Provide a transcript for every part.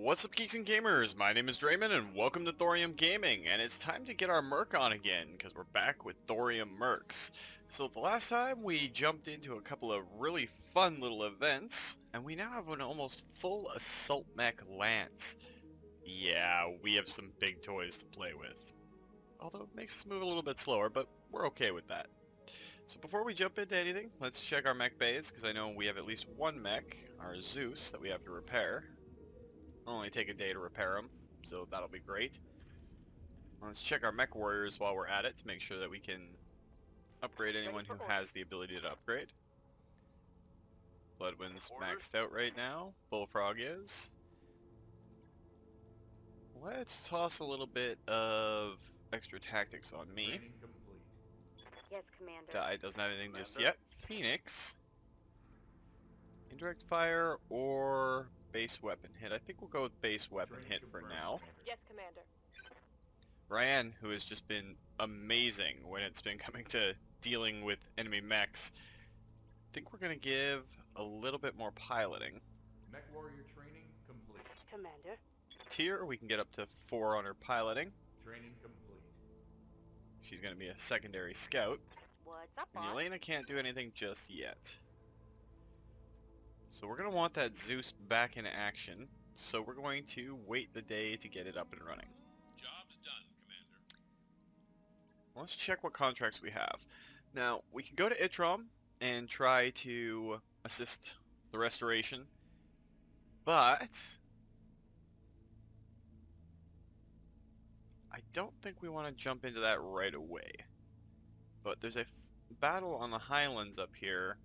What's up, geeks and gamers? My name is Drementfh, and welcome to Thorium Gaming. And it's time to get our Merc on again, because we're back with Thorium Mercs. So the last time we jumped into a couple of really fun little events, and we now have an almost full assault mech lance. Yeah, we have some big toys to play with. Although it makes us move a little bit slower, but we're okay with that. So before we jump into anything, let's check our mech bays, because I know we have at least one mech, our Zeus, that we have to repair. It'll only take a day to repair them, so that'll be great. Let's check our mech warriors while we're at it to make sure that we can upgrade anyone who has the ability to upgrade. Bloodwind's maxed out right now. Bullfrog is. Let's toss a little bit of extra tactics on me. Yes, Commander. Die doesn't have anything just yet. Phoenix. Indirect fire or base weapon hit. I think we'll go with base weapon hit for now. Yes, Commander. Ryan, who has just been amazing when it's been coming to dealing with enemy mechs. I think we're going to give a little bit more piloting. Mech warrior training complete. Commander. Tier, we can get up to 4 on her piloting. Training complete. She's going to be a secondary scout. What's up, And boss? Elena can't do anything just yet. So we're going to want that Zeus back in action. So we're going to wait the day to get it up and running. Job's done, Commander. Let's check what contracts we have. Now, we can go to Itrom and try to assist the restoration, but I don't think we want to jump into that right away. But there's a battle on the highlands up here.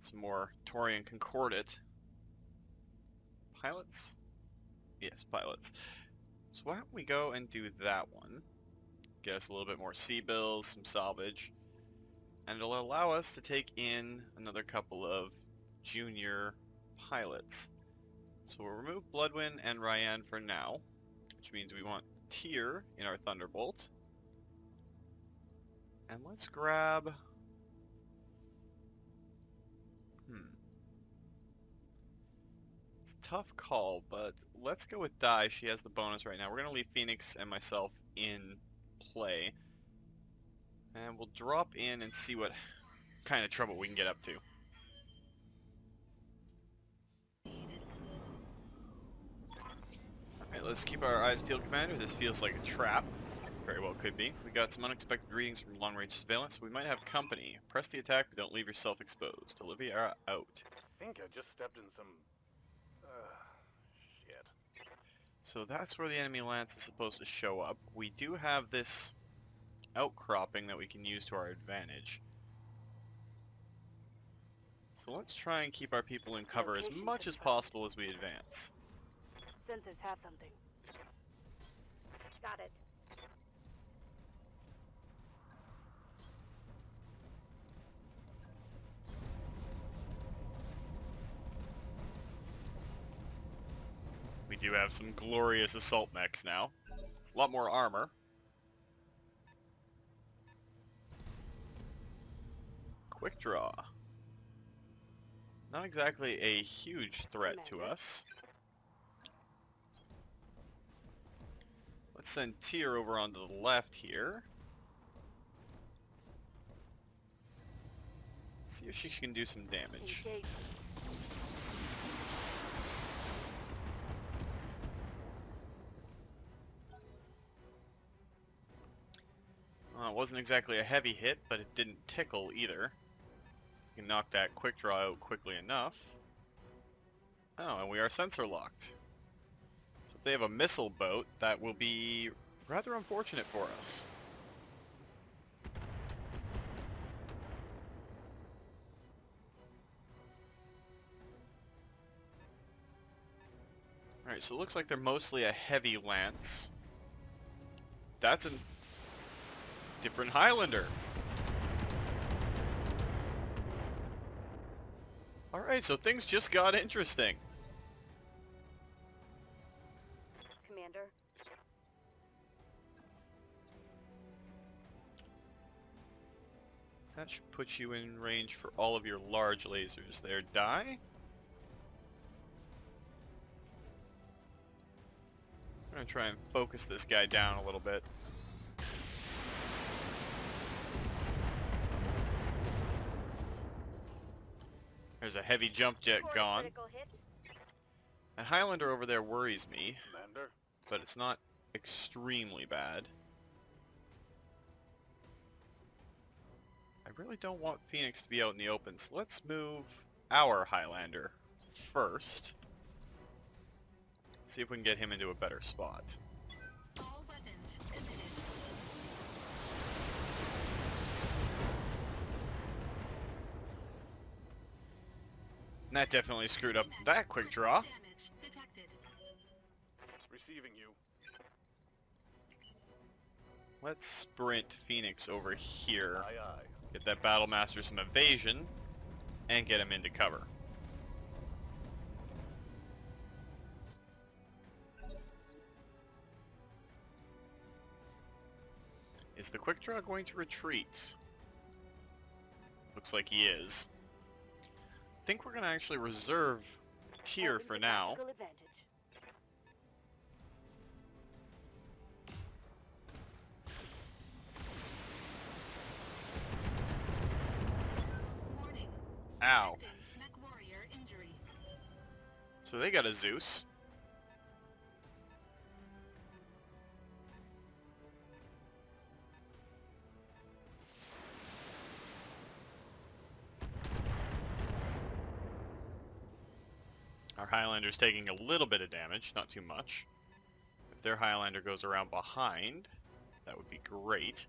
Some more Thorium Concordate. Pilots? Yes, pilots. So why don't we go and do that one? Get us a little bit more sea bills, some salvage, and it'll allow us to take in another couple of junior pilots. So we'll remove Bloodwind and Ryan for now, which means we want Tier in our Thunderbolt. And let's grab... It's a tough call, but let's go with Dai. She has the bonus right now. We're going to leave Phoenix and myself in play. And we'll drop in and see what kind of trouble we can get up to. Alright, let's keep our eyes peeled, Commander. This feels like a trap. Very well could be. We got some unexpected readings from long-range surveillance. We might have company. Press the attack, but don't leave yourself exposed. Olivia out. I think I just stepped in some... shit. So that's where the enemy lance is supposed to show up. We do have this outcropping that we can use to our advantage. So let's try and keep our people in cover as much as possible as we advance. Sensors have something. Got it. We do have some glorious assault mechs now. A lot more armor. Quick draw. Not exactly a huge threat to us. Let's send Tier over onto the left here. See if she can do some damage. Engage. It wasn't exactly a heavy hit, but it didn't tickle either. You can knock that quick draw out quickly enough. Oh, and we are sensor locked. So if they have a missile boat, that will be rather unfortunate for us. Alright, so it looks like they're mostly a heavy lance. That's a different Highlander. Alright, so things just got interesting. Commander. That should put you in range for all of your large lasers there. Die? gonna try and focus this guy down a little bit. There's a heavy jump jet Reporting gone. critical hit. That Highlander over there worries me, Commander. but it's not extremely bad. I really don't want Phoenix to be out in the open, so let's move our Highlander first. See if we can get him into a better spot. All weapons committed. And that definitely screwed up that quick draw. Damage detected. Receiving you. Let's sprint Phoenix over here. Aye, aye. Get that Battlemaster some evasion, and get him into cover. Is the quick draw going to retreat? Looks like he is. I think we're going to actually reserve tier Open for to now. tactical advantage. Warning. Ow. Detecting mech warrior injury. So they got a Zeus. Our Highlander's taking a little bit of damage, not too much. If their Highlander goes around behind, that would be great.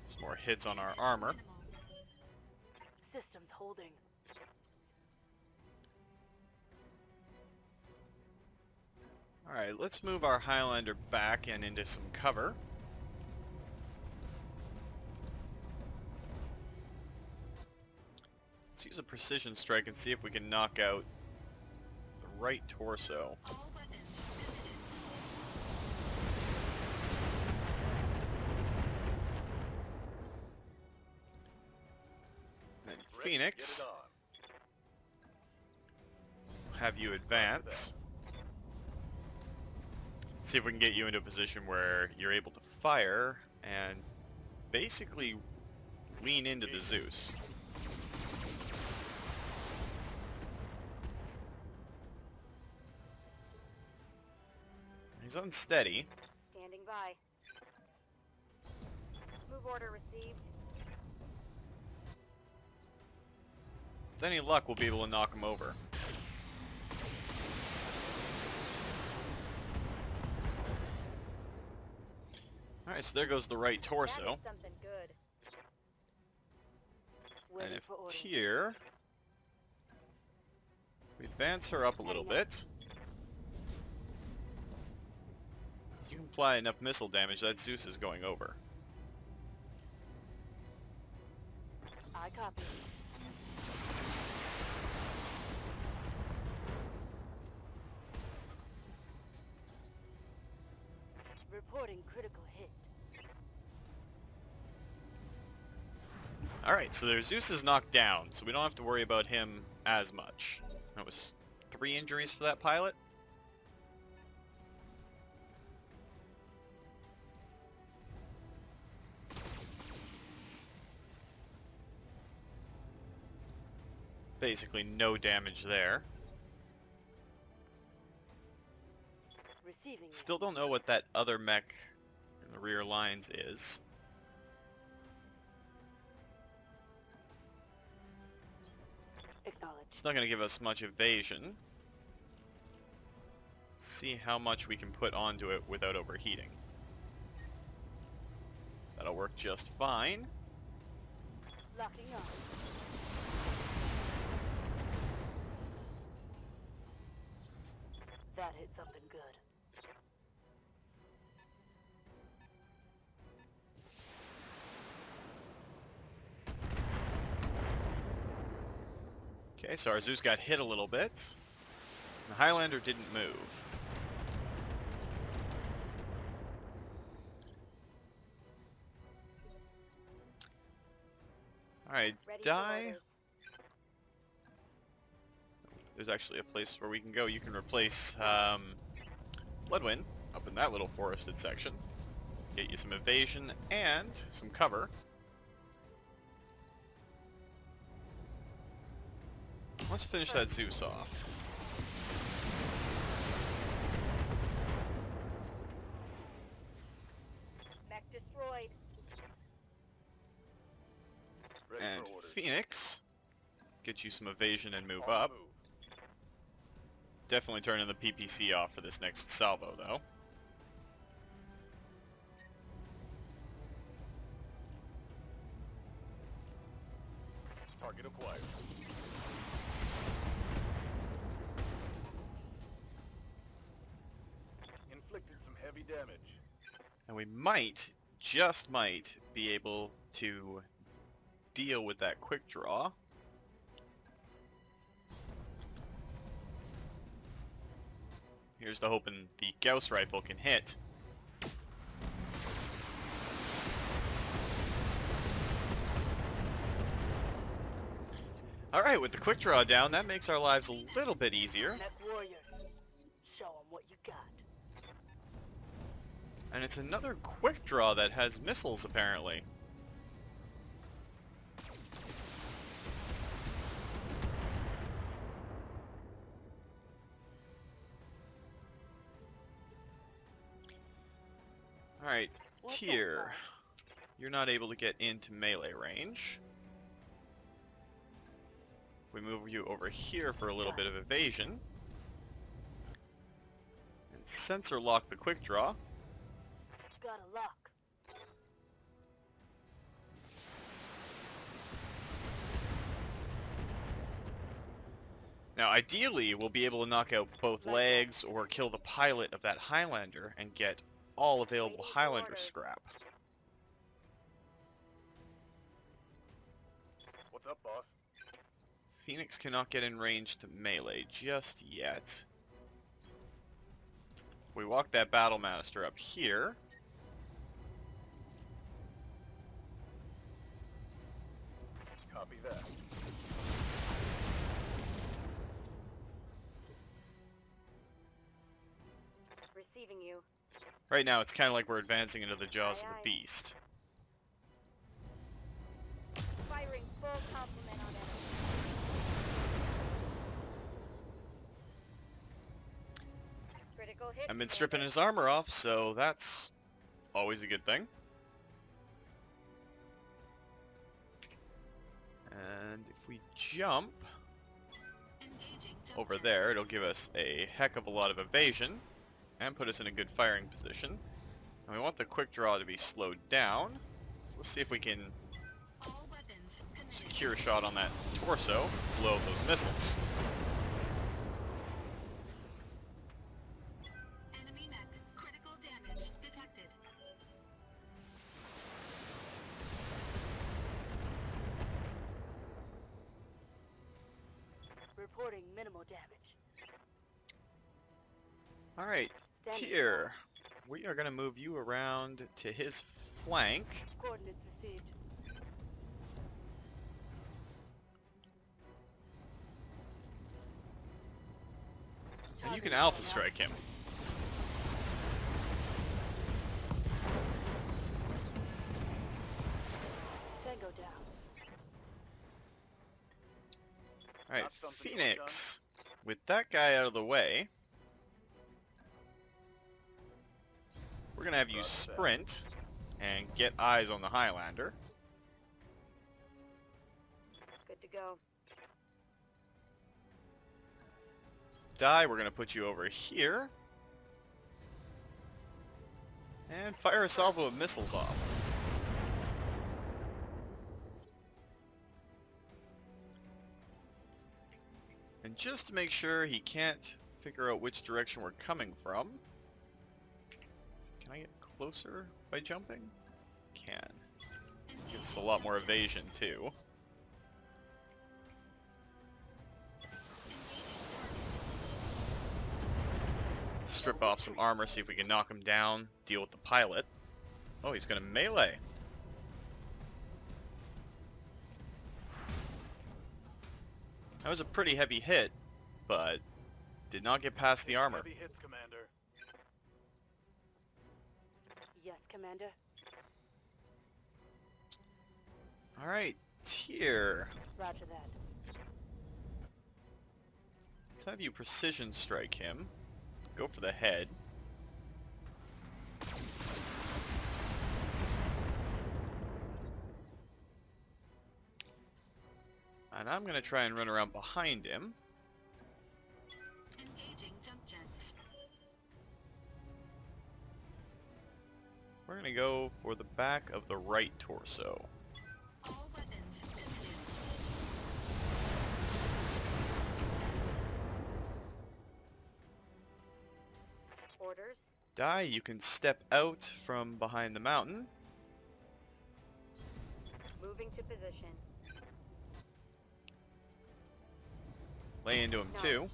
Some more hits on our armor. Minimal. Systems holding. Alright, let's move our Highlander back and into some cover. Let's use a precision strike and see if we can knock out the right torso. All weapons committed. And Ready, Phoenix, Get it on. have you advance. See if we can get you into a position where you're able to fire and basically lean into the Zeus. He's unsteady. Standing by. Move order received. With any luck, we'll be able to knock him over. Alright, so there goes the right That torso. is something good. And Waiting if for orders. Tyr... we advance her up a little bit. If you can apply enough missile damage, that Zeus is going over. I copy. Reporting critical hit. Alright, so their Zeus is knocked down, so we don't have to worry about him as much. That was 3 injuries for that pilot. Basically no damage there. Receiving. Still don't know what that other mech in the rear lines is. Acknowledged. It's not going to give us much evasion. See how much we can put onto it without overheating. That'll work just fine. Locking on. That hit something good. Okay, so our Zeus got hit a little bit. The Highlander didn't move. Alright, Ready for die. orders. There's actually a place where we can go. You can replace Bloodwind up in that little forested section. Get you some evasion and some cover. Let's finish that Zeus off. Mech destroyed. Ready And for orders. Phoenix, get you some evasion and move On up. move. Definitely turning the PPC off for this next salvo, though. Target acquired. Inflicted some heavy damage. And we might, just might, be able to deal with that quick draw. Here's the hoping the Gauss rifle can hit. Alright, with the quick draw down, that makes our lives a little bit easier. Mech warrior. Show 'em what you got. And it's another quick draw that has missiles, apparently. Alright, What's that Tier. about? You're not able to get into melee range. We move you over here for a little bit of evasion. And sensor lock the quick draw. Got a lock. Now ideally we'll be able to knock out both legs or kill the pilot of that Highlander and get all available Highlander scrap. What's up, boss? Phoenix cannot get in range to melee just yet. If we walk that Battle Master up here, Copy that. Receiving you. right now it's kind of like we're advancing into the jaws of Aye, the aye. beast. Firing full complement on enemy. Critical hit. I've been stripping his armor off, so that's always a good thing. And if we jump Engaging jump over pad. there, it'll give us a heck of a lot of evasion and put us in a good firing position. And we want the quick draw to be slowed down. So let's see if we can All weapons committed. secure a shot on that torso, blow up those missiles. Enemy mech. Critical damage detected. Reporting minimal damage. Alright, Standing Tier. We are going to move you around to his flank. by. Coordinates received. And you can Target alpha now. strike him. Tango down. Alright, Got something going, Phoenix. With that guy out of the way, we're going to have you Roger that. sprint and get eyes on the Highlander. Good to go. Die, we're going to put you over here. And fire a salvo of missiles off. And just to make sure he can't figure out which direction we're coming from, can I get closer by jumping? Can. Gives us a lot more evasion too. Strip off some armor, see if we can knock him down, deal with the pilot. Oh, he's gonna melee. was a pretty heavy hit, but did not get past the armor. Heavy hits, Commander. Yes, Commander. Alright, Tier. Roger that. Let's have you precision strike him. Go for the head. And I'm going to try and run around behind him. Engaging jump jets. We're going to go for the back of the right torso. All weapons committed. Orders. Die, you can step out from behind the mountain. Moving to position. Lay into him No. too.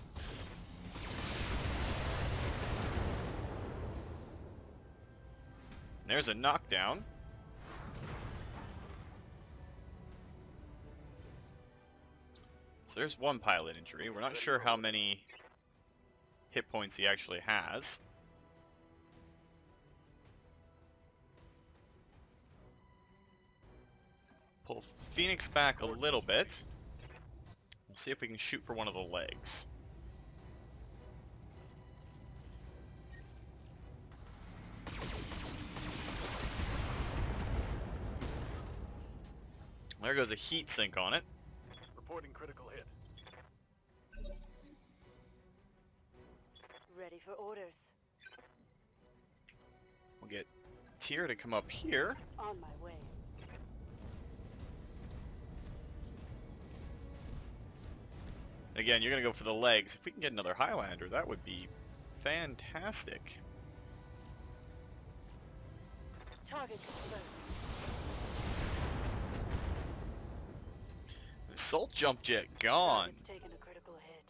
There's a knockdown. So there's one pilot injury. We're not sure how many hit points he actually has. Pull Phoenix back a little bit. We'll see if we can shoot for one of the legs. There goes a heat sink on it. Reporting critical hit. Ready for orders. We'll get Tier to come up here. On my way. Again, you're going to go for the legs. If we can get another Highlander, that would be fantastic. Target confirmed. Assault jump jet gone. Target's taken a critical hit.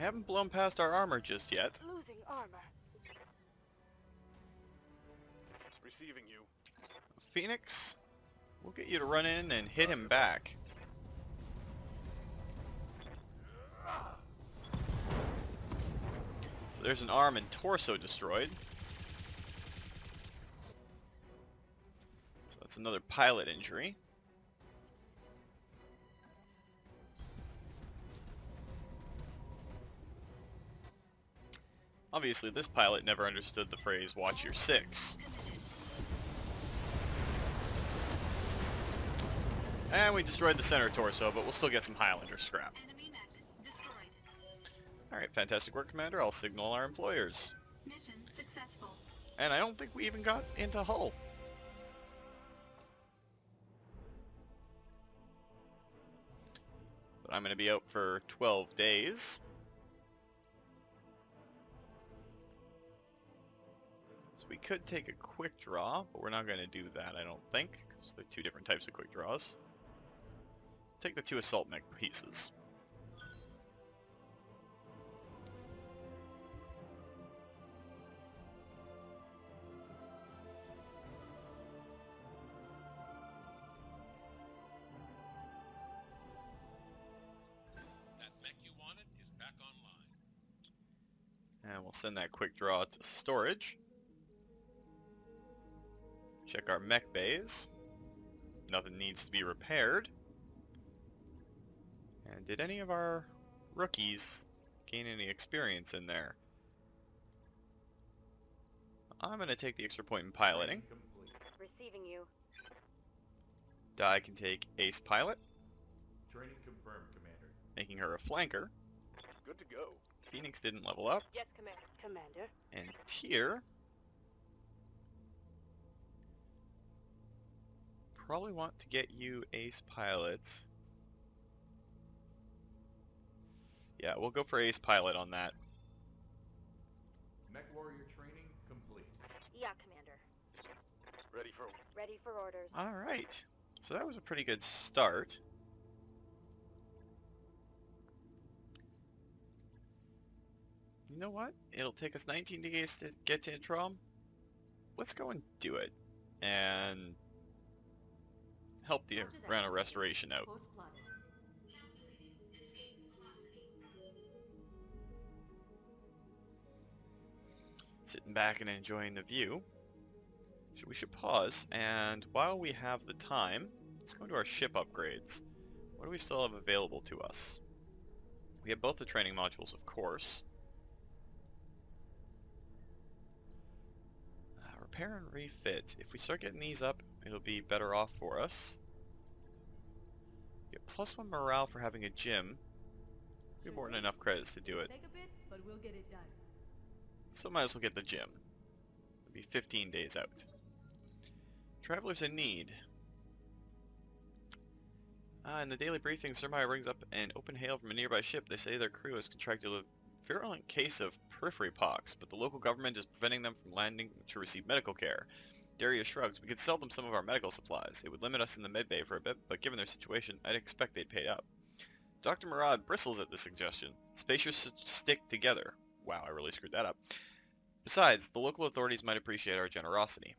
Haven't blown past our armor just yet. Losing armor. Receiving you. Phoenix, we'll get you to run in and hit him back. So there's an arm and torso destroyed. So that's another pilot injury. Obviously, this pilot never understood the phrase, watch your six. Committed. And we destroyed the center torso, but we'll still get some Highlander scrap. Enemy mech destroyed. Alright, fantastic work, Commander. I'll signal our employers. Mission successful. And I don't think we even got into Hull. But I'm going to be out for 12 days. So we could take a quick draw, but we're not going to do that, I don't think, because they're two different types of quick draws. Take the two assault mech pieces. That mech you wanted is back online. And we'll send that quick draw to storage. Check our mech bays. Nothing needs to be repaired. And did any of our rookies gain any experience in there? I'm going to take the extra point in piloting. Receiving you. Di can take ace pilot, Training confirmed, Commander. making her a flanker. Good to go. Phoenix didn't level up. Yes, Commander. And Tier probably want to get you ace pilots. Yeah, we'll go for ace pilot on that. Mech warrior training complete. Yeah, Commander. Ready for orders. Alright, so that was a pretty good start. You know what? It'll take us 19 days to get to Itrom. Let's go and do it. And help the Arano restoration out. Sitting back and enjoying the view. So we should pause, and while we have the time, let's go into our ship upgrades. What do we still have available to us? We have both the training modules, of course. Repair and refit. If we start getting these up, it'll be better off for us. Get +1 morale for having a gym. Be more than enough credits to do it. Take a bit, but we'll get it done. So might as well get the gym. It'll be 15 days out. Travelers in need. In the daily briefing, Sir Maya brings up an open hail from a nearby ship. They say their crew has contracted a virulent case of periphery pox, but the local government is preventing them from landing to receive medical care. Darius shrugs. We could sell them some of our medical supplies. It would limit us in the medbay for a bit, but given their situation, I'd expect they'd pay up. Dr. Murad bristles at the suggestion. Spaceships stick together. Wow, I really screwed that up. Besides, the local authorities might appreciate our generosity.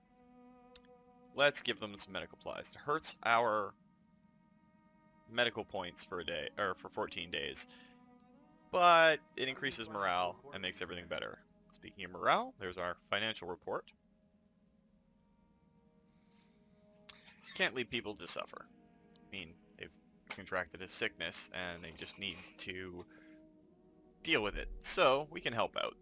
Let's give them some medical supplies. It hurts our medical points for a day, or for 14 days. But it increases morale and makes everything better. Speaking of morale, there's our financial report. Can't leave people to suffer. I mean, they've contracted a sickness and they just need to deal with it. So, we can help out.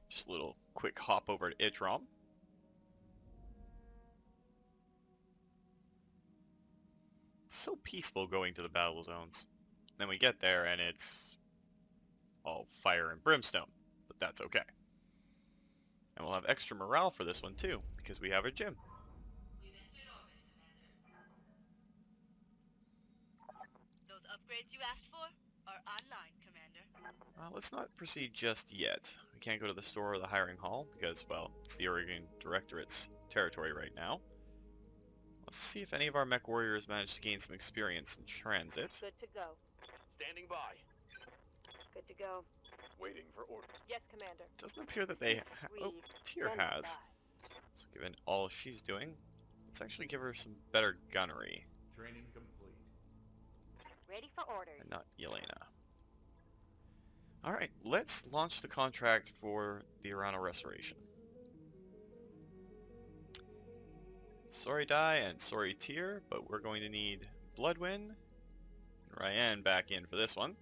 Just a little quick hop over to Itrom. So peaceful going to the battle zones. Then we get there and it's all fire and brimstone, but that's okay. And we'll have extra morale for this one too, because we have a gym. Those upgrades you asked for are online, Commander. Let's not proceed just yet. We can't go to the store or the hiring hall because, well, it's the Oregon Directorate's territory right now. Let's see if any of our mech warriors managed to gain some experience in transit. Good to go. Standing by. Good to go. Waiting for orders. Yes, Commander. Doesn't appear that they oh, Tyr Stand has. So given all she's doing, let's actually give her some better gunnery. Training complete. Ready for orders. And not Yelena. Alright, let's launch the contract for the Arano restoration. Sorry Dai and sorry Tyr, but we're going to need Bloodwind and Ryan back in for this one.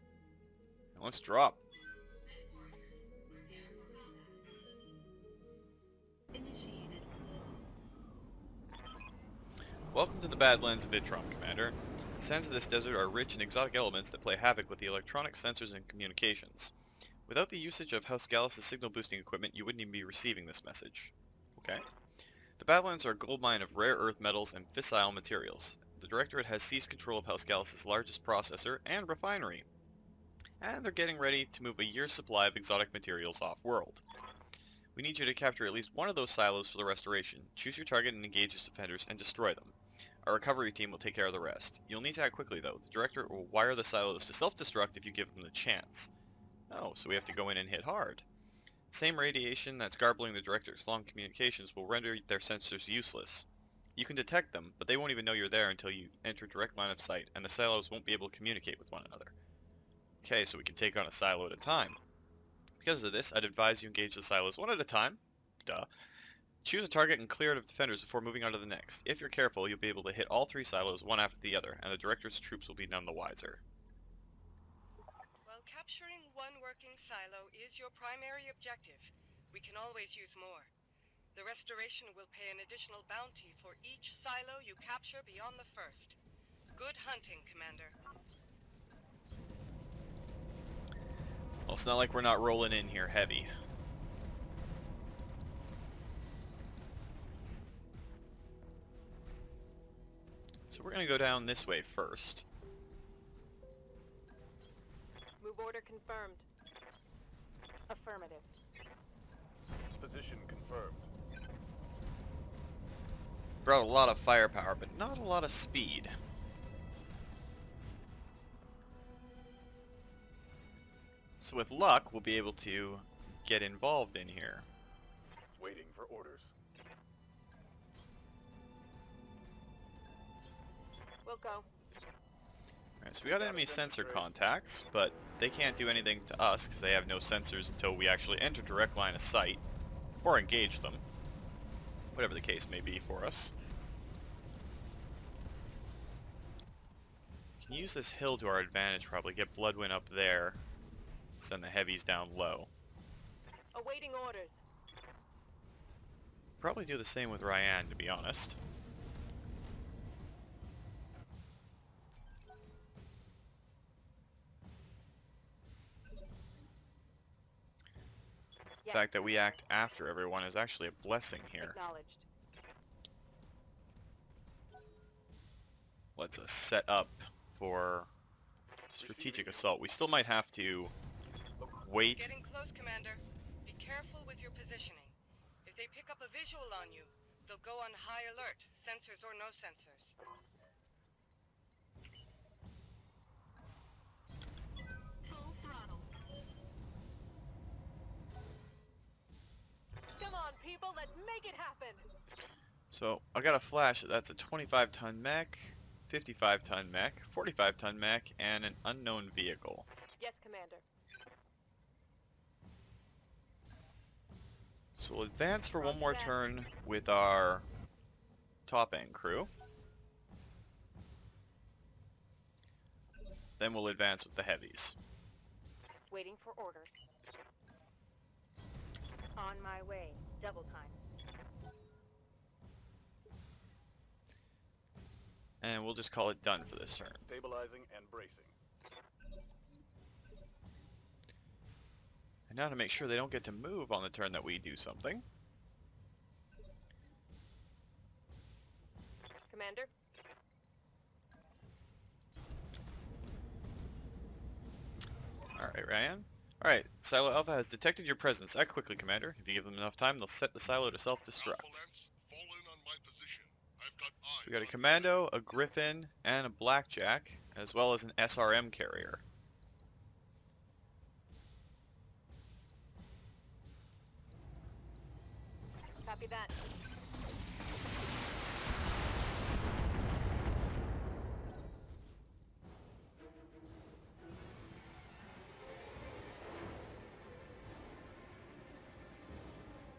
And let's drop. Initiated. Welcome to the Badlands of Itrom, Commander. The sands of this desert are rich in exotic elements that play havoc with the electronic sensors and communications. Without the usage of Husgalis' signal boosting equipment, you wouldn't even be receiving this message. Okay. The Badlands are a gold mine of rare earth metals and fissile materials. The Directorate has seized control of Husgalis' largest processor and refinery. And they're getting ready to move a year's supply of exotic materials off-world. We need you to capture at least one of those silos for the restoration. Choose your target and engage its defenders and destroy them. Our recovery team will take care of the rest. You'll need to act quickly though. The Directorate will wire the silos to self-destruct if you give them the chance. Oh, so we have to go in and hit hard. Same radiation that's garbling the Directorate's long communications will render their sensors useless. You can detect them, but they won't even know you're there until you enter direct line of sight, and the silos won't be able to communicate with one another. Okay, so we can take on a silo at a time. Because of this, I'd advise you engage the silos one at a time. Duh. Choose a target and clear it of defenders before moving on to the next. If you're careful, you'll be able to hit all three silos one after the other, and the Director's troops will be none the wiser. While capturing one working silo is your primary objective, we can always use more. The restoration will pay an additional bounty for each silo you capture beyond the first. Good hunting, Commander. Well, it's not like we're not rolling in here heavy. So we're going to go down this way first. Move order confirmed. Affirmative. Position confirmed. Brought a lot of firepower, but not a lot of speed. So with luck, we'll be able to get involved in here. Waiting for orders. We'll go. Alright, so we got enemy sensor contacts, but they can't do anything to us because they have no sensors until we actually enter direct line of sight, or engage them. Whatever the case may be for us. We can use this hill to our advantage probably, get Bloodwind up there, send the heavies down low. Awaiting orders. Probably do the same with Ryan, to be honest. The fact that we act after everyone is actually a blessing here. Acknowledged. Lets us set up for strategic assault. We still might have to wait. Getting close, Commander. Be careful with your positioning. If they pick up a visual on you, they'll go on high alert, sensors or no sensors. Full throttle. Come on, people, let's make it happen! So I got a flash. That's a 25-ton mech, 55-ton mech, 45-ton mech, and an unknown vehicle. Yes, Commander. So we'll advance for one more turn with our top-end crew. Then we'll advance with the heavies. Waiting for orders. On my way. Double time. And we'll just call it done for this turn. Stabilizing and bracing. And now to make sure they don't get to move on the turn that we do something. Commander? Alright, Ryan. Alright, Silo Alpha has detected your presence. Act quickly, Commander. If you give them enough time, they'll set the silo to self-destruct. Alpha Lance, fall in on my position. I've got eyes. So we got a on Commando, a Griffin, and a Blackjack, as well as an SRM carrier. Copy that.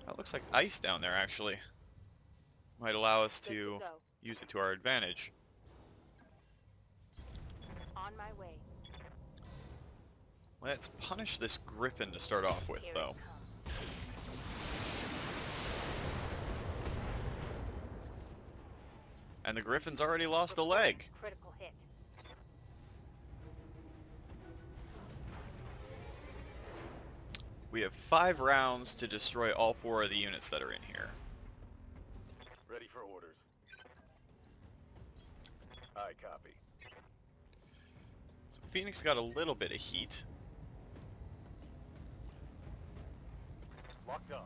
That looks like ice down there, actually. Might allow us Good to go. use it to our advantage. On my way. Let's punish this Griffin to start off with, Here it though. comes. And the Griffin's already lost a leg. Critical hit. We have 5 rounds to destroy all 4 of the units that are in here. Ready for orders. I copy. So Phoenix got a little bit of heat. Locked on.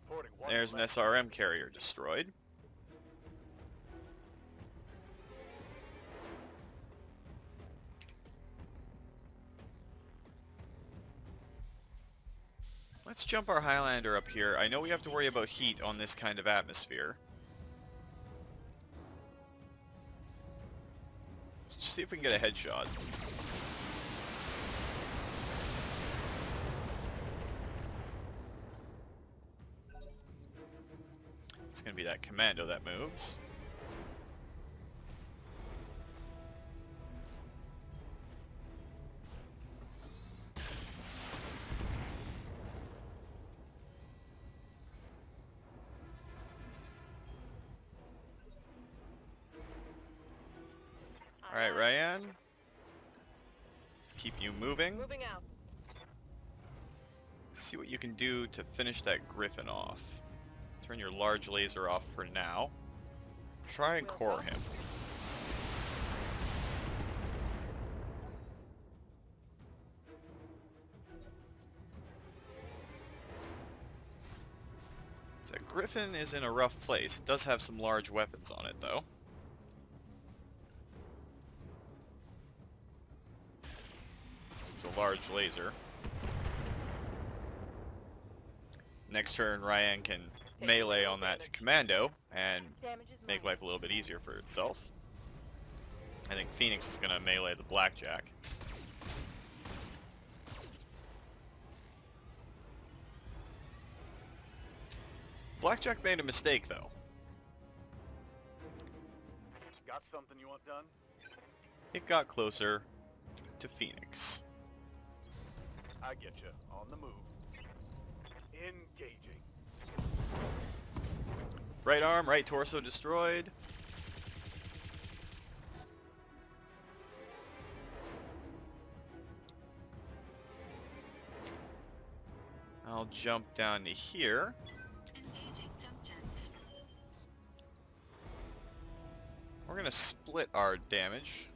Reporting one There's an left. SRM carrier destroyed. Let's jump our Highlander up here. I know we have to worry about heat on this kind of atmosphere. Let's just see if we can get a headshot. It's gonna be that Commando that moves. Alright, Ryan. Let's keep you moving. Moving out. See what you can do to finish that Griffin off. Turn your large laser off for now. Try and core him. Griffin is in a rough place. It does have some large weapons on it, though. It's a large laser. Next turn, Ryan can melee on that commando and Damage is make mine. life a little bit easier for itself. I think Phoenix is going to melee the Blackjack. Blackjack made a mistake, though. Got something you want done? It got closer to Phoenix. I get you. On the move. Engaging. Right arm, right torso destroyed. I'll jump down to here. Engaging jump jets. We're gonna split our damage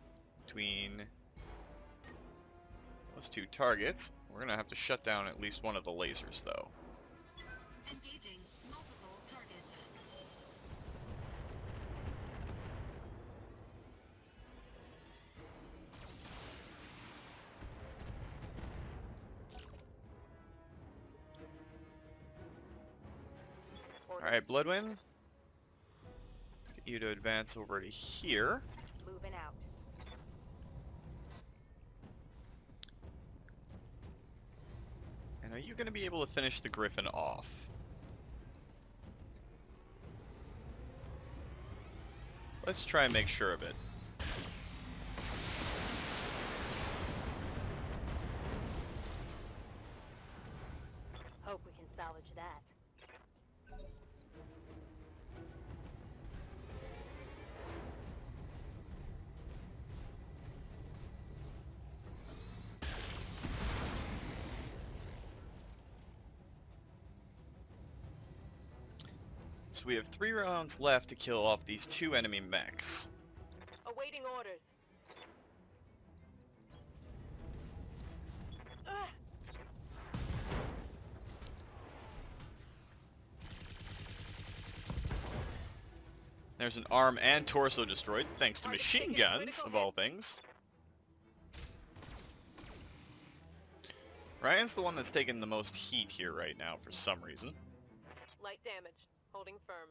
between those two targets. We're gonna have to shut down at least one of the lasers, though. Engaging multiple targets. Alright, Bloodwind. Let's get you to advance over to here. Moving out. And are you going to be able to finish the Griffin off? Let's try and make sure of it. Hope we can salvage that. So we have 3 rounds left to kill off these 2 enemy mechs. Awaiting orders. Ugh. There's an arm and torso destroyed, thanks to Target machine taken, guns, critical of all things. Ryan's the one that's taking the most heat here right now for some reason. Light damage. Holding firm.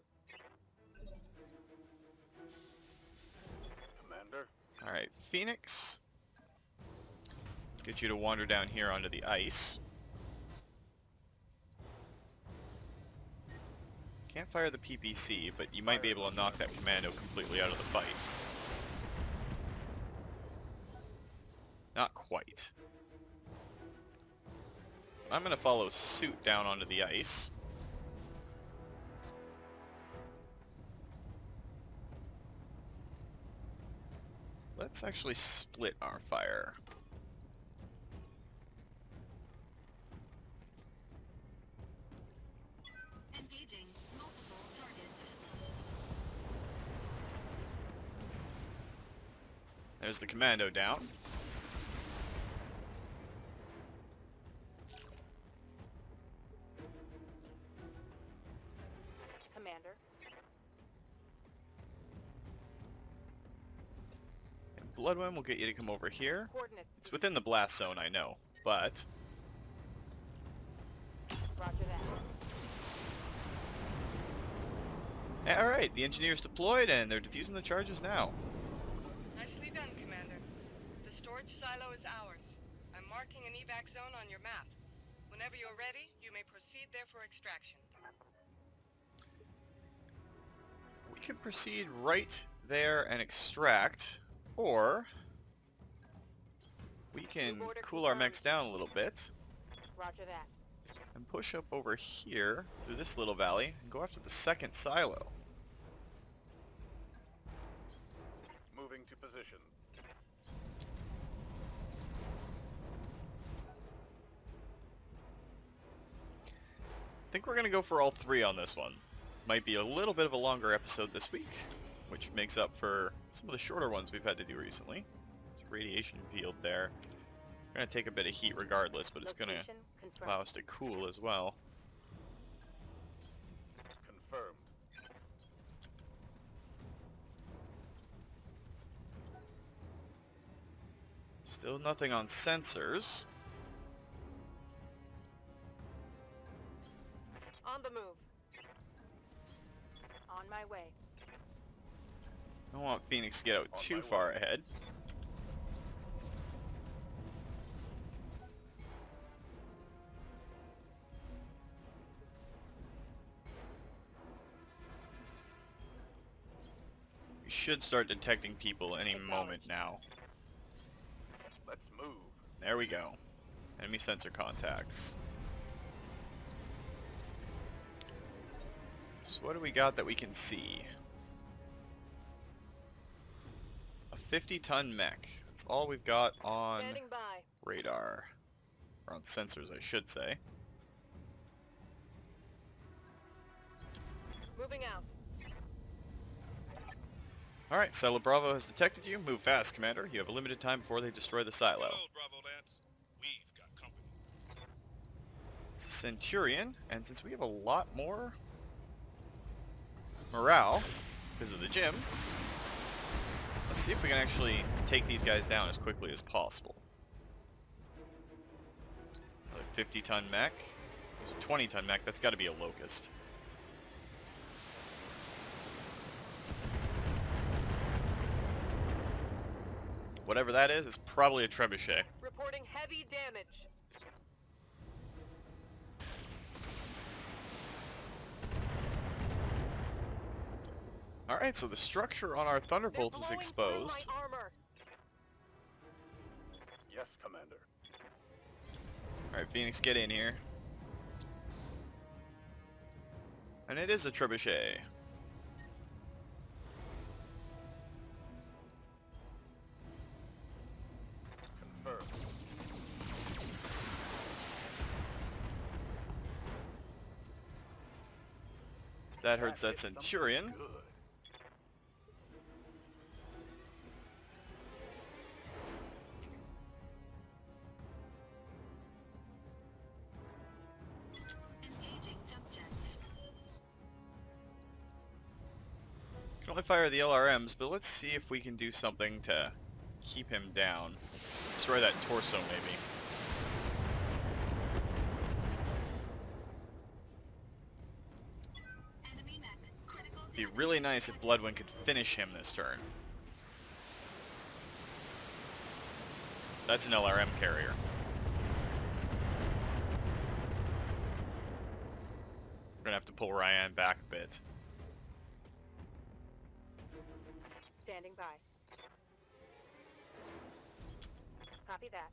Commander. Alright, Phoenix. Get you to wander down here onto the ice. Can't fire the PPC, but you might be able to knock that commando completely out of the fight. Not quite. I'm gonna follow suit down onto the ice. Let's actually split our fire. Engaging multiple targets. There's the commando down. Commander. And Bloodwind will get you to come over here. Coordinates. It's within the blast zone, I know, but Roger that. alright, the engineer's deployed and they're defusing the charges now. Nicely done, Commander. The storage silo is ours. I'm marking an evac zone on your map. Whenever you're ready, you may proceed there for extraction. We could proceed right there and extract, or we can cool our mechs down a little bit Roger that. and push up over here through this little valley and go after the second silo. Moving to position. I think we're going to go for all 3 on this one. Might be a little bit of a longer episode this week, which makes up for some of the shorter ones we've had to do recently. It's a radiation field there. We're going to take a bit of heat regardless, but it's going to Location confirmed. allow us to cool as well. Still nothing on sensors. On the move. On my way. I don't want Phoenix to get out On too my far way. ahead. We should start detecting people any moment now. Let's move. There we go. Enemy sensor contacts. So what do we got that we can see? A 50-ton mech. That's all we've got on Standing by. radar. Or on sensors, I should say. Moving out. Alright, Silo Bravo has detected you. Move fast, Commander. You have a limited time before they destroy the silo. Hello, Bravo Lance. We've got company. It's a Centurion, and since we have a lot more morale because of the gym, let's see if we can actually take these guys down as quickly as possible. Another 50-ton mech. There's a 20-ton mech. That's got to be a Locust. Whatever that is probably a Trebuchet. Reporting heavy damage. Alright, so the structure on our They're Thunderbolt is blowing exposed. through my armor. Yes, Commander. Alright, Phoenix, get in here. And it is a Trebuchet. Confirmed. That hurts that hit something Centurion. Good. Engaging jump jet. Can only fire the LRMs, but let's see if we can do something to keep him down. Destroy that torso, maybe. Enemy mech. Critical It'd be damage. really nice if Bloodwind could finish him this turn. That's an LRM carrier. We're gonna have to pull Ryan back a bit. Standing by. Copy that.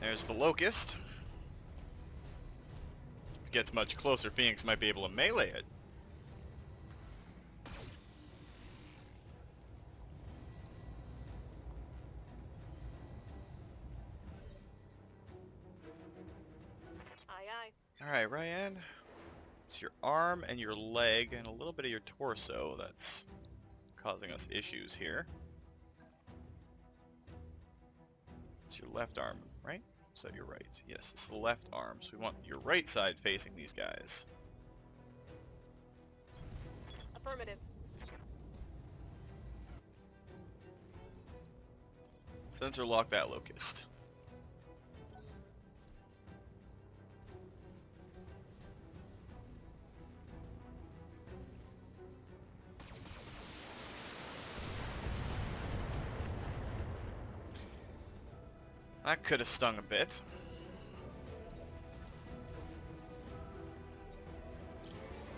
There's the Locust. If it gets much closer, Phoenix might be able to melee it. Aye, aye. Alright, Ryan. It's your arm and your leg and a little bit of your torso that's causing us issues here. It's your left arm, right? Is that your right? Yes, it's the left arm. So we want your right side facing these guys. Affirmative. Sensor lock that Locust. That could have stung a bit.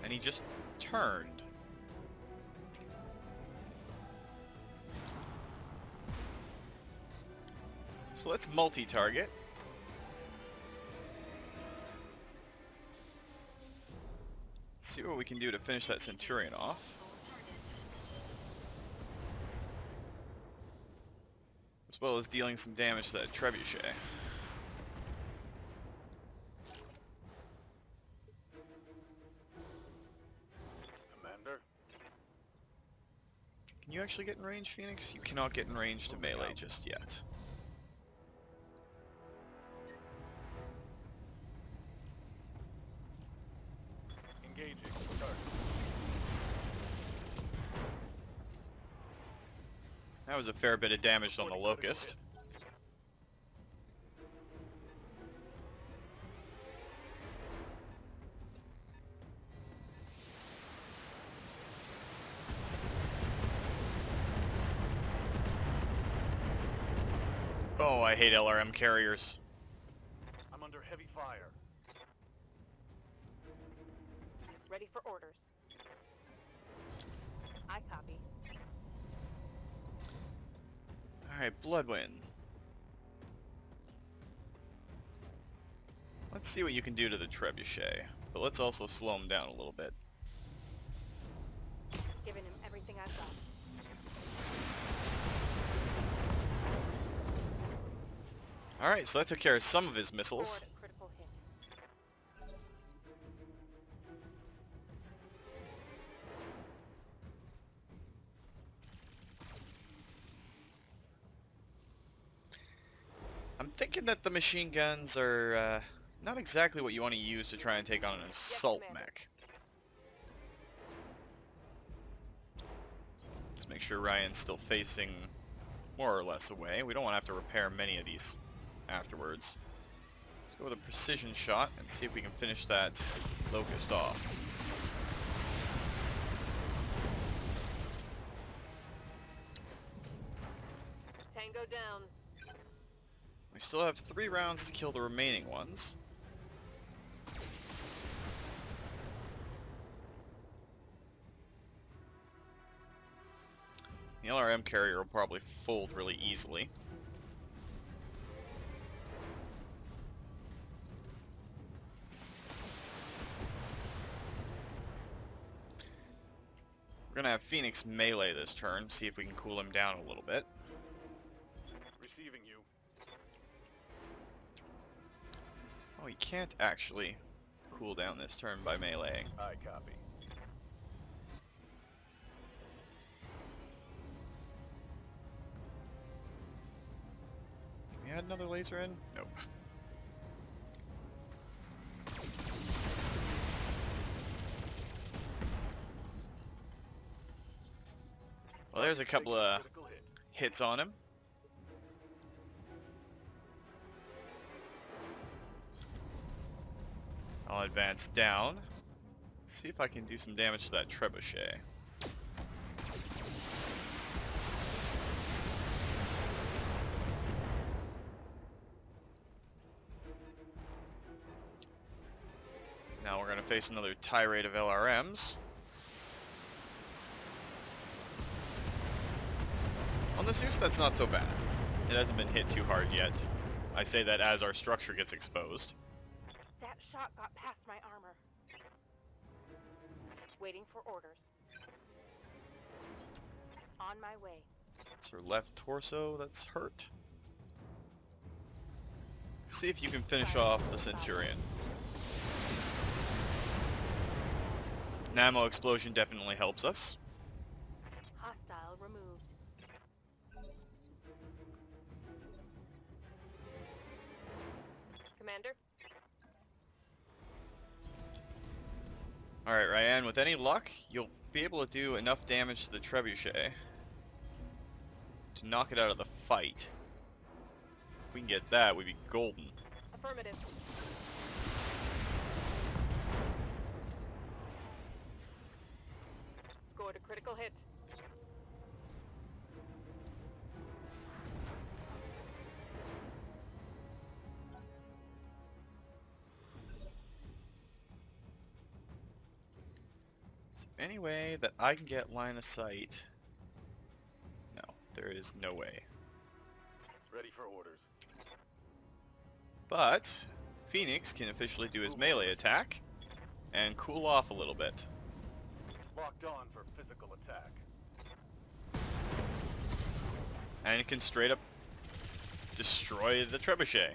And he just turned. So let's multi-target. See what we can do to finish that Centurion off. Targets. As well as dealing some damage to that Trebuchet. Commander. Can you actually get in range, Phoenix? You cannot get in range to melee just yet. That was a fair bit of damage on the Locust. Oh, I hate LRM carriers. I'm under heavy fire. Ready for orders. I copy. Alright, Bloodwind. Let's see what you can do to the Trebuchet, but let's also slow him down a little bit. Giving him everything I've got. Alright, so that took care of some of his missiles. Forward a critical hit. I'm thinking that the machine guns are not exactly what you want to use to try and take on an assault mech. Let's make sure Ryan's still facing more or less away. We don't want to have to repair many of these afterwards. Let's go with a precision shot and see if we can finish that Locust off. Tango down. We still have 3 rounds to kill the remaining ones. The LRM carrier will probably fold really easily. We're gonna have Phoenix melee this turn, see if we can cool him down a little bit. Receiving you. Oh, he can't actually cool down this turn by meleeing. I copy. Can we add another laser in? Nope. Well, there's a couple of Critical hit. hits on him. I'll advance down. See if I can do some damage to that trebuchet. Now we're going to face another tirade of LRMs. On the Zeus, that's not so bad. It hasn't been hit too hard yet. I say that as our structure gets exposed. That shot got past my armor. Waiting for orders. On my way. It's her left torso that's hurt. See if you can finish off the Centurion. An ammo explosion definitely helps us. Hostile removed. Commander? Alright, Ryan, with any luck, you'll be able to do enough damage to the trebuchet to knock it out of the fight. If we can get that, we'd be golden. Affirmative. Scored a critical hit. Is there any way that I can get line of sight? No, there is no way. Ready for orders. But Phoenix can officially do his melee attack and cool off a little bit. Locked on for physical attack. And it can straight up destroy the trebuchet.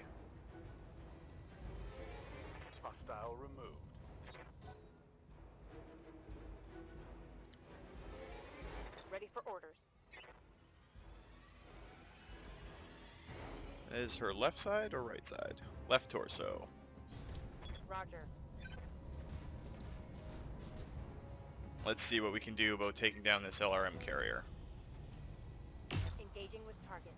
Hostile removed. Ready for orders. Is her left side or right side? Left torso. Roger. Let's see what we can do about taking down this LRM carrier. Engaging with target.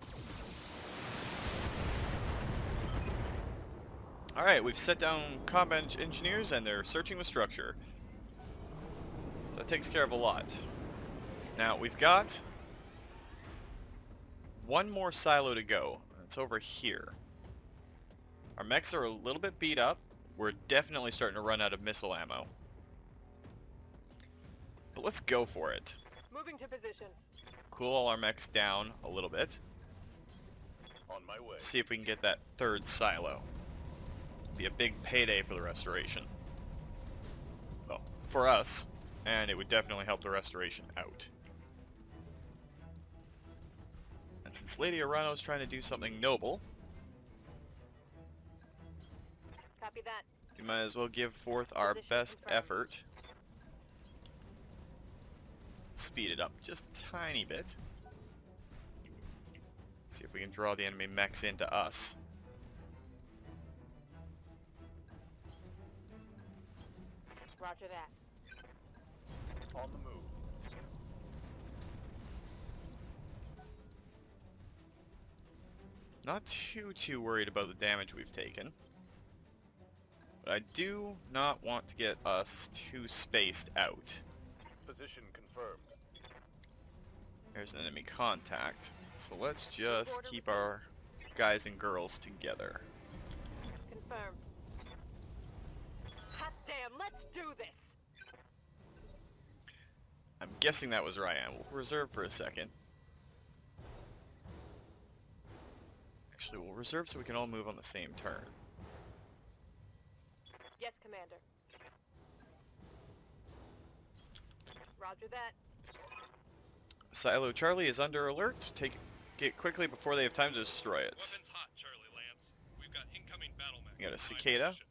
Alright, we've set down combat engineers and they're searching the structure. So that takes care of a lot. Now, we've got one more silo to go. It's over here. Our mechs are a little bit beat up. We're definitely starting to run out of missile ammo. But let's go for it. Moving to position. Cool all our mechs down a little bit. On my way. See if we can get that third silo. Be a big payday for the restoration. Well, for us, and it would definitely help the restoration out. And since Lady Arano is trying to do something noble, Copy that. we might as well give forth our Position best confirmed. effort. Speed it up just a tiny bit. See if we can draw the enemy mechs into us. Roger that. On the move. Not too worried about the damage we've taken. But I do not want to get us too spaced out. Position confirmed. There's an enemy contact. So let's just keep our guys and girls together. Confirmed. Hot damn, let's do this! I'm guessing that was Ryan. We'll reserve for a second. Actually, we'll reserve so we can all move on the same turn. Yes, Commander. Roger that. Silo Charlie is under alert. Take it quickly before they have time to destroy it. Weapons hot, Charlie Lance. We've got incoming battle mech. We got a Prime cicada. position.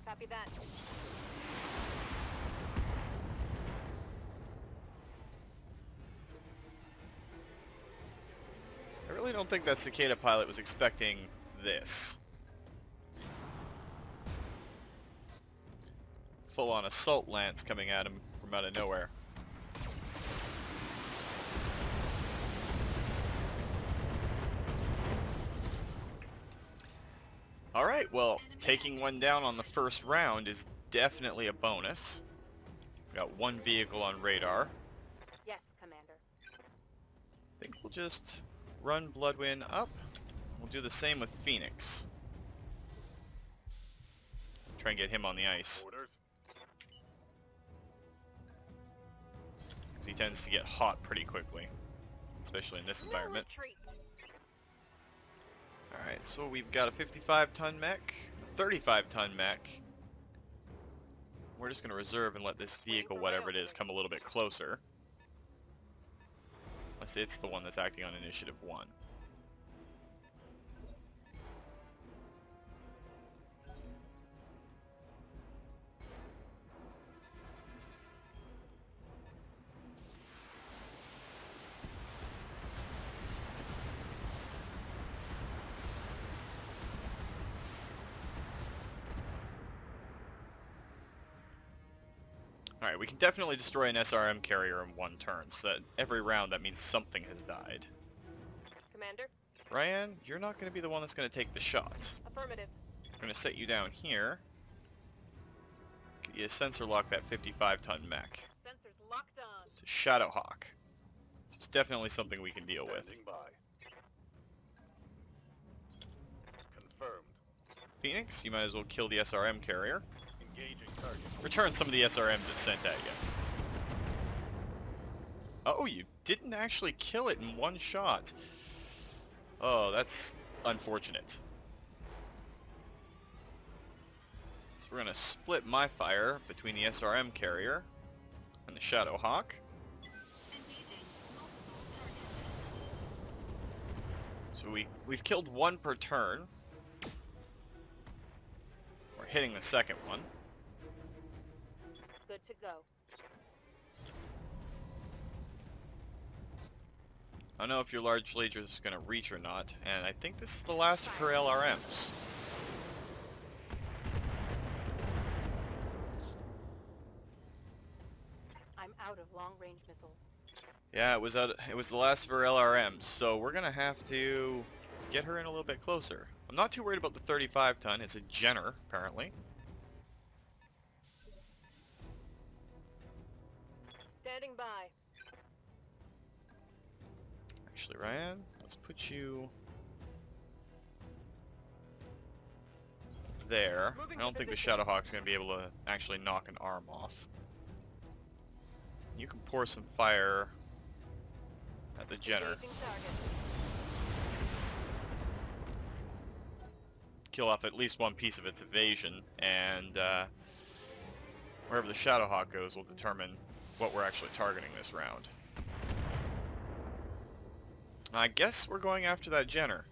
Copy that. I really don't think that cicada pilot was expecting this. Full-on assault lance coming at him from out of nowhere. Alright, well, taking one down on the first round is definitely a bonus. We got one vehicle on radar. Yes, Commander. I think we'll just run Bloodwind up. We'll do the same with Phoenix. Try and get him on the ice, Orders. because he tends to get hot pretty quickly, especially in this environment. No retreat. Alright, so we've got a 55-ton mech, a 35-ton mech. We're just going to reserve and let this vehicle, whatever it is, come a little bit closer. Unless it's the one that's acting on Initiative 1. Alright, we can definitely destroy an SRM carrier in one turn, so that every round that means something has died. Commander. Ryan, you're not going to be the one that's going to take the shot. Affirmative. I'm going to set you down here. Get you to sensor lock that 55-ton mech. Sensors locked on. It's a Shadowhawk. So it's definitely something we can deal with. Standing by. Confirmed. Phoenix, you might as well kill the SRM carrier. Engaging target. Return some of the SRMs it sent at you. Oh, you didn't actually kill it in one shot. Oh, that's unfortunate. So we're going to split my fire between the SRM carrier and the Shadowhawk. Engaging multiple targets. So we've killed one per turn. We're hitting the second one. Good to go. I don't know if your large leader is going to reach or not, and I think this is the last of her LRMs. I'm out of long-range missiles. Yeah, it was the last of her LRMs, so we're gonna have to get her in a little bit closer. I'm not too worried about the 35 ton. It's a Jenner, apparently. Standing by. Actually, Ryan, let's put you there. I don't think the Shadowhawk's gonna be able to actually knock an arm off. You can pour some fire at the Jenner. Engaging target. Kill off at least one piece of its evasion, and wherever the Shadowhawk goes will determine what we're actually targeting this round. I guess we're going after that Jenner.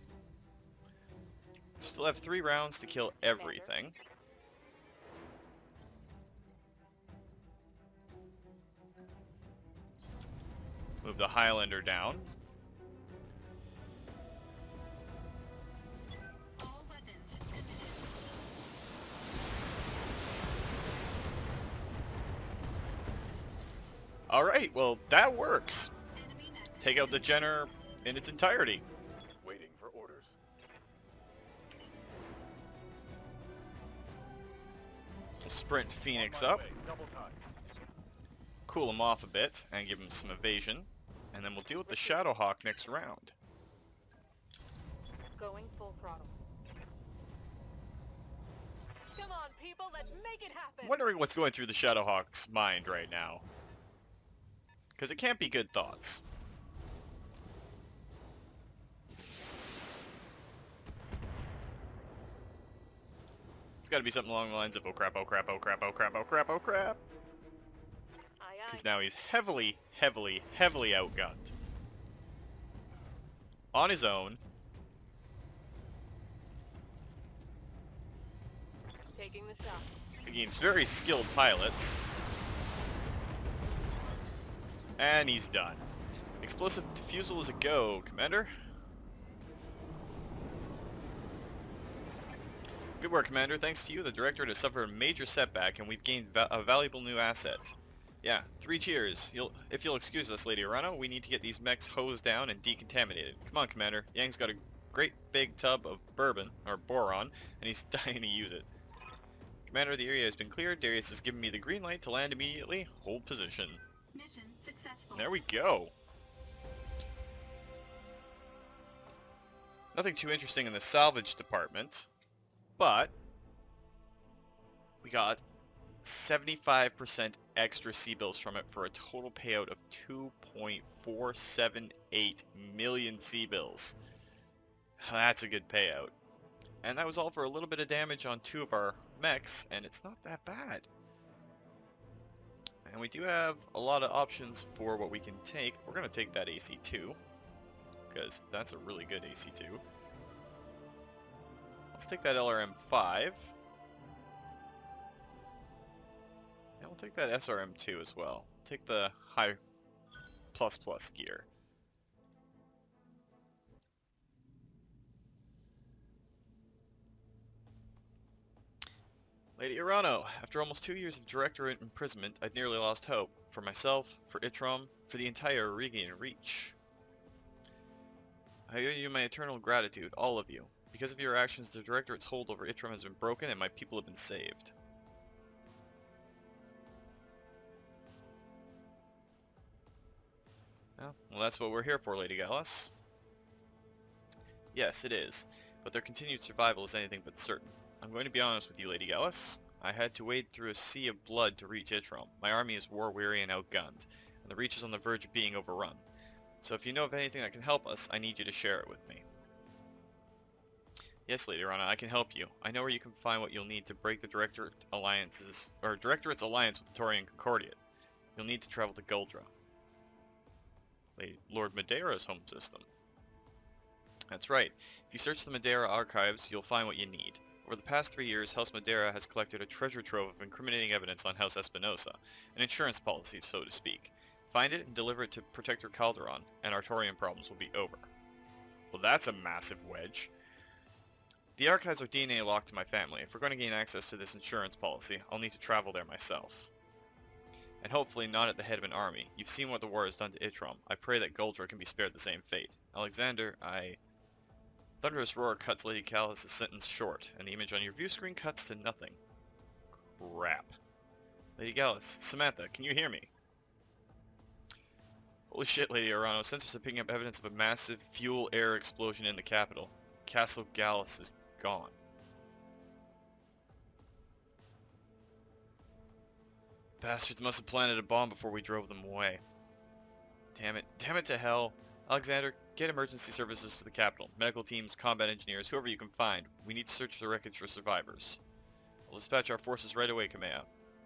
Still have 3 rounds to kill everything. Move the Highlander down. All weapons committed. Alright, well, that works. Enemy mech Take out the Jenner in its entirety. Waiting for orders. Sprint Phoenix On my up, way. Double time. cool him off a bit, and give him some evasion. And then we'll deal with the Shadowhawk next round. Going full throttle. Come on, people, let's make it happen. I'm wondering what's going through the Shadowhawk's mind right now. Because it can't be good thoughts. It's got to be something along the lines of, oh crap, oh crap, oh crap, oh crap, oh crap, oh crap. Aye, Because now he's heavily, heavily, heavily outgunned. On his own. taking the shot. Against very skilled pilots. And he's done. Explosive defusal is a go, Commander. Good work, Commander. Thanks to you, the Directorate has suffered a major setback, and we've gained a valuable new asset. Yeah, 3 cheers. If you'll excuse us, Lady Arano, we need to get these mechs hosed down and decontaminated. Come on, Commander. Yang's got a great big tub of bourbon, or boron, and he's dying to use it. Commander, the area has been cleared. Darius has given me the green light to land immediately. Hold position. mission successful. There we go. Nothing too interesting in the salvage department, but we got 75% extra C-bills from it for a total payout of 2.478 million C-bills. That's a good payout. And that was all for a little bit of damage on 2 of our mechs, and it's not that bad. And we do have a lot of options for what we can take. We're going to take that AC-2, because that's a really good AC-2. Let's take that LRM-5. And we'll take that SRM-2 as well. Take the high plus gear. Lady Arano, after almost 2 years of directorate imprisonment, I'd nearly lost hope. For myself, for Itrom, for the entire Regian Reach. I owe you my eternal gratitude, all of you. Because of your actions, the Directorate's hold over Itrom has been broken and my people have been saved. Well, that's what we're here for, Lady Gallus. Yes, it is. But their continued survival is anything but certain. I'm going to be honest with you, Lady Gallus. I had to wade through a sea of blood to reach Itrom. My army is war-weary and outgunned, and the Reach is on the verge of being overrun. So if you know of anything that can help us, I need you to share it with me. Yes, Lady Arano, I can help you. I know where you can find what you'll need to break the Directorate's alliance with the Thorium Concordiate. You'll need to travel to Guldra, Lord Madeira's home system. That's right. If you search the Madeira archives, you'll find what you need. Over the past 3 years, House Madeira has collected a treasure trove of incriminating evidence on House Espinosa, an insurance policy, so to speak. Find it and deliver it to Protector Calderon, and our Thorium problems will be over. Well, that's a massive wedge. The archives are DNA locked to my family. If we're going to gain access to this insurance policy, I'll need to travel there myself. And hopefully not at the head of an army. You've seen what the war has done to Itrom. I pray that Goldra can be spared the same fate. Alexander, Thunderous roar cuts Lady Callis' sentence short, and the image on your view screen cuts to nothing. Crap. Lady Gallus, Samantha, can you hear me? Holy shit, Lady Arano. Sensors are picking up evidence of a massive fuel air explosion in the capital. Castle Gallus is gone. Bastards must have planted a bomb before we drove them away. Damn it. Damn it to hell. Alexander, get emergency services to the capital. Medical teams, combat engineers, whoever you can find. We need to search the wreckage for survivors. I'll dispatch our forces right away, Kamea.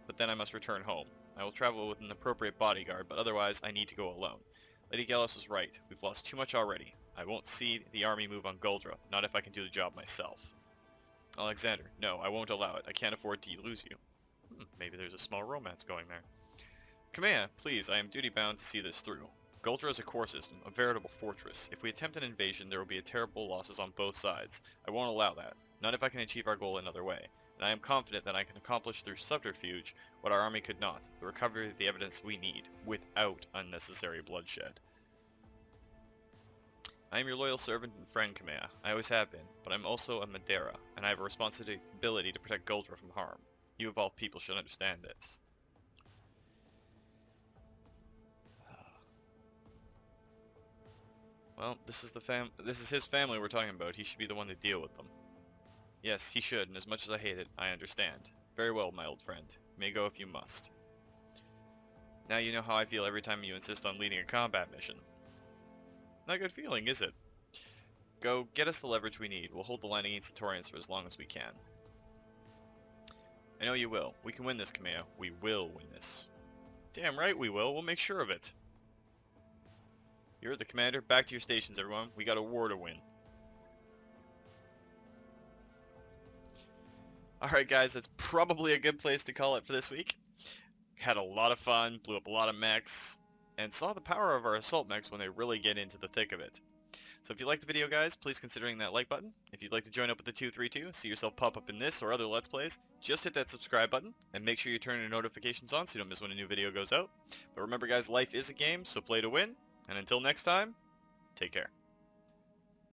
But then I must return home. I will travel with an appropriate bodyguard, but otherwise I need to go alone. Lady Gallus was right. We've lost too much already. I won't see the army move on Goldra, not if I can do the job myself. Alexander, no, I won't allow it. I can't afford to lose you. Maybe there's a small romance going there. Kamea, please, I am duty-bound to see this through. Goldra is a core system, a veritable fortress. If we attempt an invasion, there will be terrible losses on both sides. I won't allow that, not if I can achieve our goal another way. And I am confident that I can accomplish through subterfuge what our army could not, the recovery of the evidence we need, without unnecessary bloodshed. I am your loyal servant and friend, Kamea. I always have been, but I'm also a Madeira, and I have a responsibility to protect Goldra from harm. You of all people should understand this. Well, this is his family we're talking about. He should be the one to deal with them. Yes, he should, and as much as I hate it, I understand. Very well, my old friend. You may go if you must. Now you know how I feel every time you insist on leading a combat mission. Not a good feeling, is it? Go, get us the leverage we need. We'll hold the line against the Taurians for as long as we can. I know you will. We can win this, Kamea. We will win this. Damn right we will. We'll make sure of it. You're the commander. Back to your stations, everyone. We got a war to win. Alright guys, that's probably a good place to call it for this week. Had a lot of fun, blew up a lot of mechs, and saw the power of our assault mechs when they really get into the thick of it. So if you liked the video guys, please consider hitting that like button. If you'd like to join up with the 232, see yourself pop up in this or other Let's Plays, just hit that subscribe button, and make sure you turn your notifications on so you don't miss when a new video goes out. But remember guys, life is a game, so play to win, and until next time, take care.